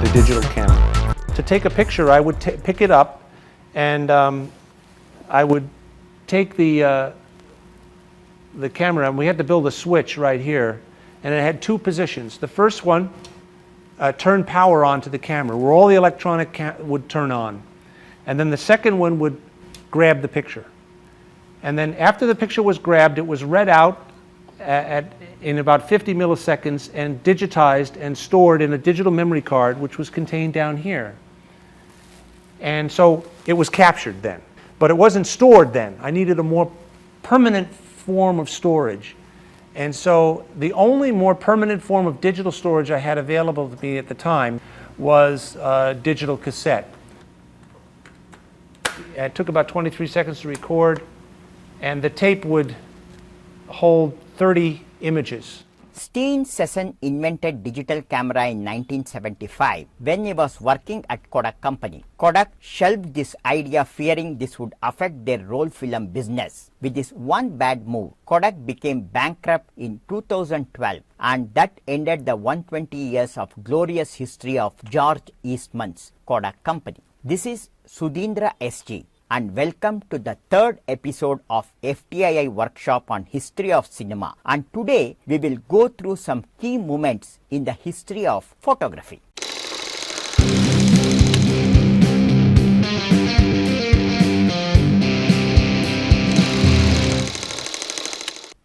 the digital camera. To take a picture, I would pick it up, and I would take the camera, and we had to build a switch right here, and it had two positions. The first one turned power on to the camera, where all the electronic would turn on, and then the second one would grab the picture. And then after the picture was grabbed, it was read out in about 50 milliseconds and digitized and stored in a digital memory card, which was contained down here. And so it was captured then, but it wasn't stored then. I needed a more permanent form of storage. And so the only more permanent form of digital storage I had available to me at the time was digital cassette. It took about 23 seconds to record, and the tape would hold 30 images. Steen Sesson invented digital camera in 1975 when he was working at Kodak company. Kodak shelved this idea fearing this would affect their roll film business. With this one bad move, Kodak became bankrupt in 2012, and that ended the 120 years of glorious history of George Eastman's Kodak company. This is Sudhindra SG, and welcome to the third episode of FTII workshop on history of cinema. And today we will go through some key moments in the history of photography.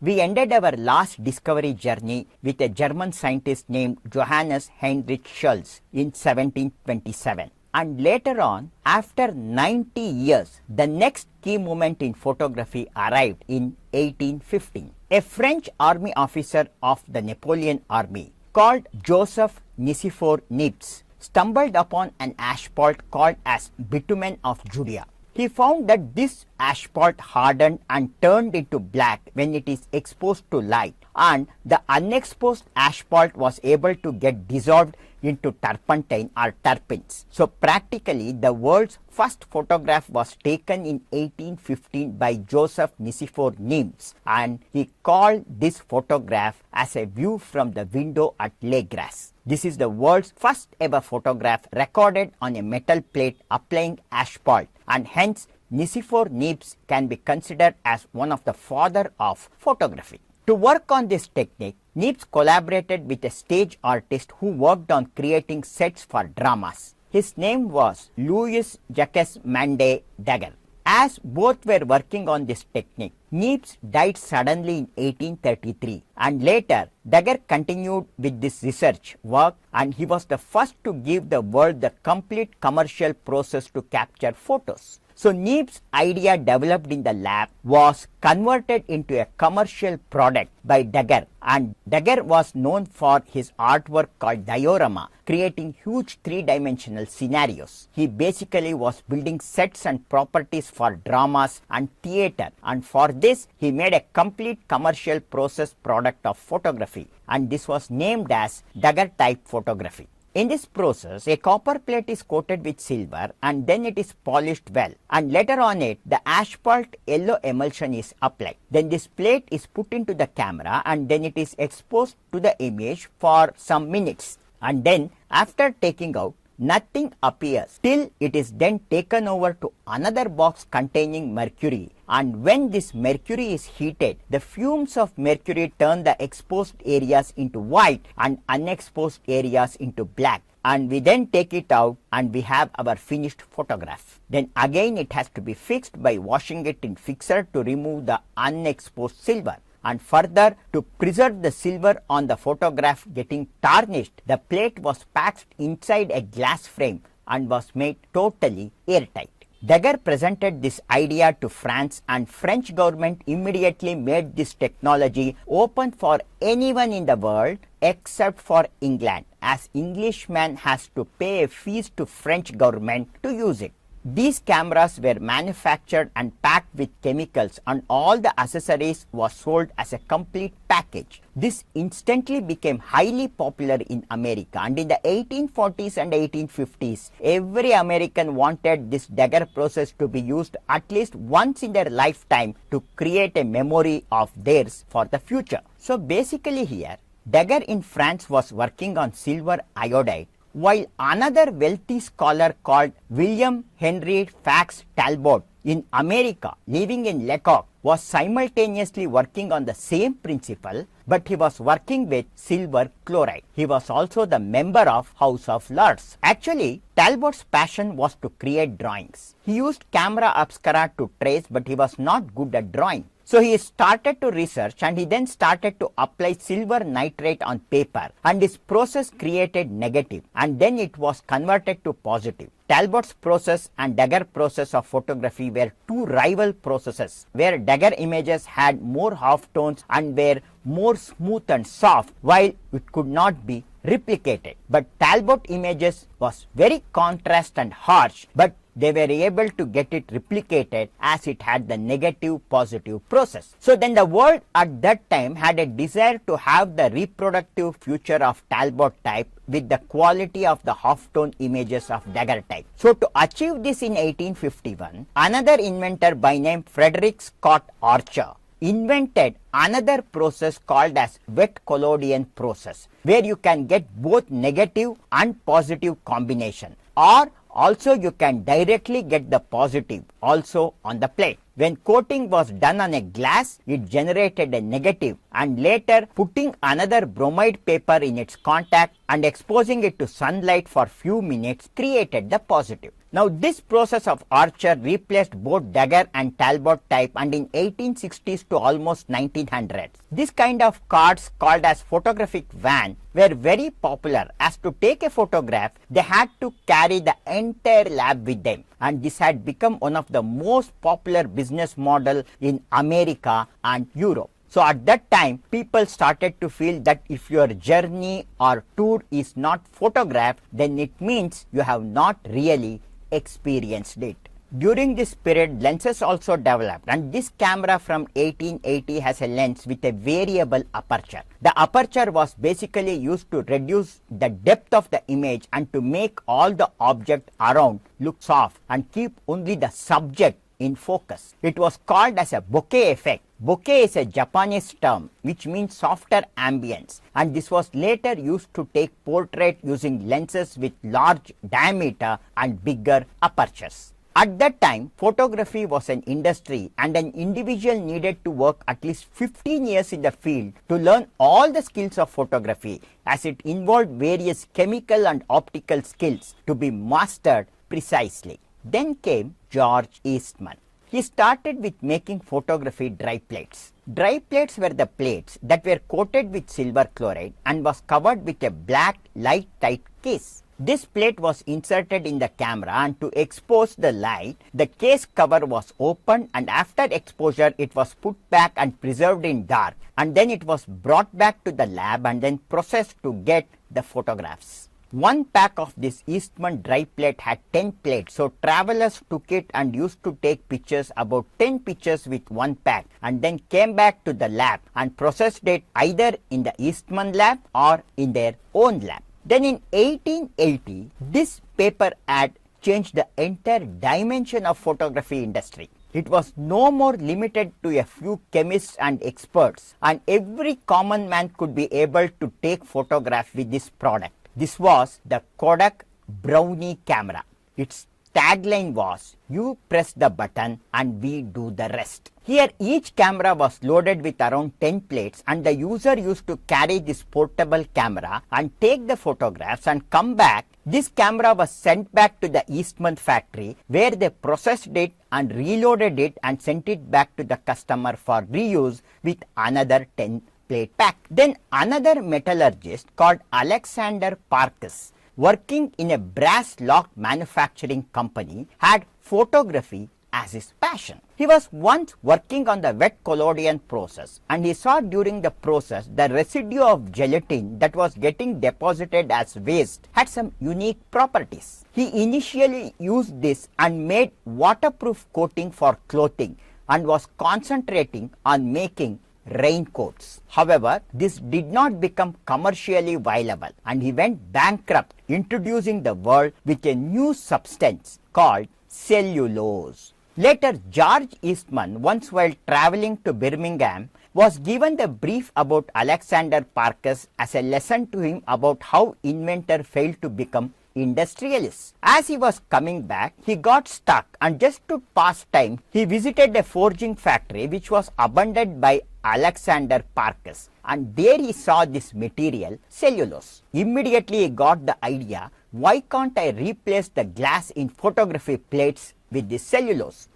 We ended our last discovery journey with a German scientist named Johannes Heinrich Schulze in 1727. And later on, after 90 years, the next key moment in photography arrived in 1815. A French army officer of the Napoleon army called Joseph Nicephore Niepce stumbled upon an asphalt called as bitumen of Judea. He found that this asphalt hardened and turned into black when it is exposed to light, and the unexposed asphalt was able to get dissolved into turpentine or terpenes. So practically the world's first photograph was taken in 1815 by Joseph Nicephore Niepce, and he called this photograph as a view from the window at Les Graces. This is the world's first ever photograph recorded on a metal plate applying asphalt, and hence Nicephore Niepce can be considered as one of the father of photography. To work on this technique, Niepce collaborated with a stage artist who worked on creating sets for dramas. His name was Louis Jacques Mande Daguerre. As both were working on this technique, Niepce died suddenly in 1833, and later Daguerre continued with this research work, and he was the first to give the world the complete commercial process to capture photos. So Niepce's idea developed in the lab was converted into a commercial product by Daguerre, and Daguerre was known for his artwork called diorama, creating huge three-dimensional scenarios. He basically was building sets and properties for dramas and theatre, and for this he made a complete commercial process product of photography, and this was named as Daguerre type photography. In this process, a copper plate is coated with silver and then it is polished well, and later on it, the asphalt yellow emulsion is applied. Then this plate is put into the camera and then it is exposed to the image for some minutes, and then after taking out, nothing appears till it is then taken over to another box containing mercury, and when this mercury is heated, the fumes of mercury turn the exposed areas into white and unexposed areas into black, and we then take it out and we have our finished photograph. Then again it has to be fixed by washing it in fixer to remove the unexposed silver. And further, to preserve the silver on the photograph getting tarnished, the plate was packed inside a glass frame and was made totally airtight. Daguerre presented this idea to France, and French government immediately made this technology open for anyone in the world except for England, as Englishman has to pay a fees to French government to use it. These cameras were manufactured and packed with chemicals, and all the accessories was sold as a complete package. This instantly became highly popular in America, and in the 1840s and 1850s, every American wanted this Daguerre process to be used at least once in their lifetime to create a memory of theirs for the future. So basically here, Daguerre in France was working on silver iodide, while another wealthy scholar called William Henry Fax Talbot in America, living in Lecoq, was simultaneously working on the same principle, but he was working with silver chloride. He was also the member of House of Lords. Actually, Talbot's passion was to create drawings. He used camera obscura to trace, but he was not good at drawing. So he started to research, and he then started to apply silver nitrate on paper, and his process created negative, and then it was converted to positive. Talbot's process and Daguerre process of photography were two rival processes, where Daguerre images had more halftones and were more smooth and soft, while it could not be replicated. But Talbot images was very contrast and harsh, but they were able to get it replicated as it had the negative positive process. So then the world at that time had a desire to have the reproductive future of Talbot type with the quality of the halftone images of Daguerre type. So to achieve this in 1851, another inventor by name Frederick Scott Archer invented another process called as wet collodion process, where you can get both negative and positive combination, or also you can directly get the positive also on the plate. When coating was done on a glass, it generated a negative, and later putting another bromide paper in its contact and exposing it to sunlight for few minutes created the positive. Now this process of Archer replaced both Daguerre and Talbot type, and in 1860s to almost 1900s, this kind of cards called as photographic van were very popular, as to take a photograph they had to carry the entire lab with them, and this had become one of the most popular business model in America and Europe. So at that time, people started to feel that if your journey or tour is not photographed, then it means you have not really experienced it. During this period, lenses also developed, and this camera from 1880 has a lens with a variable aperture. The aperture was basically used to reduce the depth of the image and to make all the object around look soft and keep only the subject in focus. It was called as a bokeh effect. Bokeh is a Japanese term which means softer ambience, and this was later used to take portrait using lenses with large diameter and bigger apertures. At that time, photography was an industry, and an individual needed to work at least 15 years in the field to learn all the skills of photography, as it involved various chemical and optical skills to be mastered precisely. Then came George Eastman. He started with making photography dry plates. Dry plates were the plates that were coated with silver chloride and was covered with a black light tight case. This plate was inserted in the camera, and to expose the light, the case cover was opened, and after exposure it was put back and preserved in dark, and then it was brought back to the lab and then processed to get the photographs. One pack of this Eastman dry plate had 10 plates, so travelers took it and used to take pictures, about 10 pictures with one pack, and then came back to the lab and processed it either in the Eastman lab or in their own lab. Then in 1880, this paper ad changed the entire dimension of photography industry. It was no more limited to a few chemists and experts, and every common man could be able to take photographs with this product. This was the Kodak Brownie camera. Its tagline was, "You press the button and we do the rest." Here each camera was loaded with around 10 plates, and the user used to carry this portable camera and take the photographs and come back. This camera was sent back to the Eastman factory, where they processed it and reloaded it and sent it back to the customer for reuse with another 10 plate pack. Then another metallurgist called Alexander Parkes, working in a brass lock manufacturing company, had photography as his passion. He was once working on the wet collodion process, and he saw during the process the residue of gelatin that was getting deposited as waste had some unique properties. He initially used this and made waterproof coating for clothing and was concentrating on making raincoats. However, this did not become commercially viable, and he went bankrupt, introducing the world with a new substance called cellulose. Later, George Eastman, once while traveling to Birmingham, was given the brief about Alexander Parkhurst as a lesson to him about how inventor failed to become industrialists. As he was coming back, he got stuck, and just to pass time, he visited a forging factory which was abandoned by Alexander Parkhurst, and there he saw this material, cellulose. Immediately he got the idea, why can't I replace the glass in photography plates with this cellulose?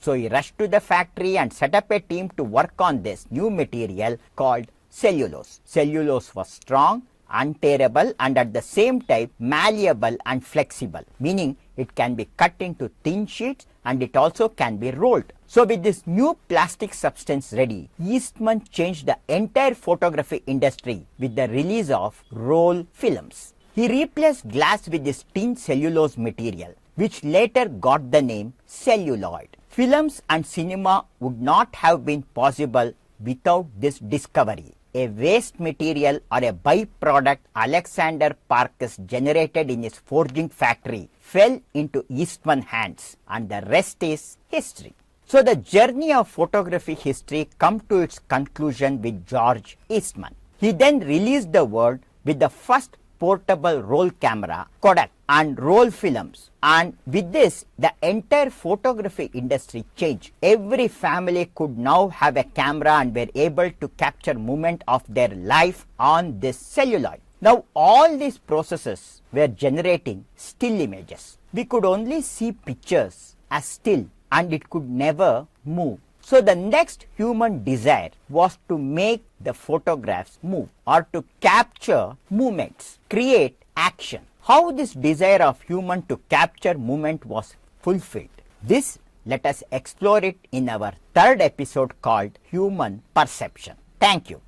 So he rushed to the factory and set up a team to work on this new material called cellulose. Cellulose was strong, untearable, and at the same time malleable and flexible, meaning it can be cut into thin sheets and it also can be rolled. So with this new plastic substance ready, Eastman changed the entire photography industry with the release of roll films. He replaced glass with this thin cellulose material, which later got the name celluloid. Films and cinema would not have been possible without this discovery. A waste material or a byproduct Alexander Parkhurst generated in his forging factory fell into Eastman's hands, and the rest is history. So the journey of photography history come to its conclusion with George Eastman. He then released the world with the first portable roll camera, Kodak, and roll films. And with this, the entire photography industry changed. Every family could now have a camera and were able to capture moment of their life on this celluloid. Now all these processes were generating still images. We could only see pictures as still, and it could never move. So the next human desire was to make the photographs move, or to capture movements, create action. How this desire of human to capture movement was fulfilled, this let us explore it in our third episode called Human Perception. Thank you.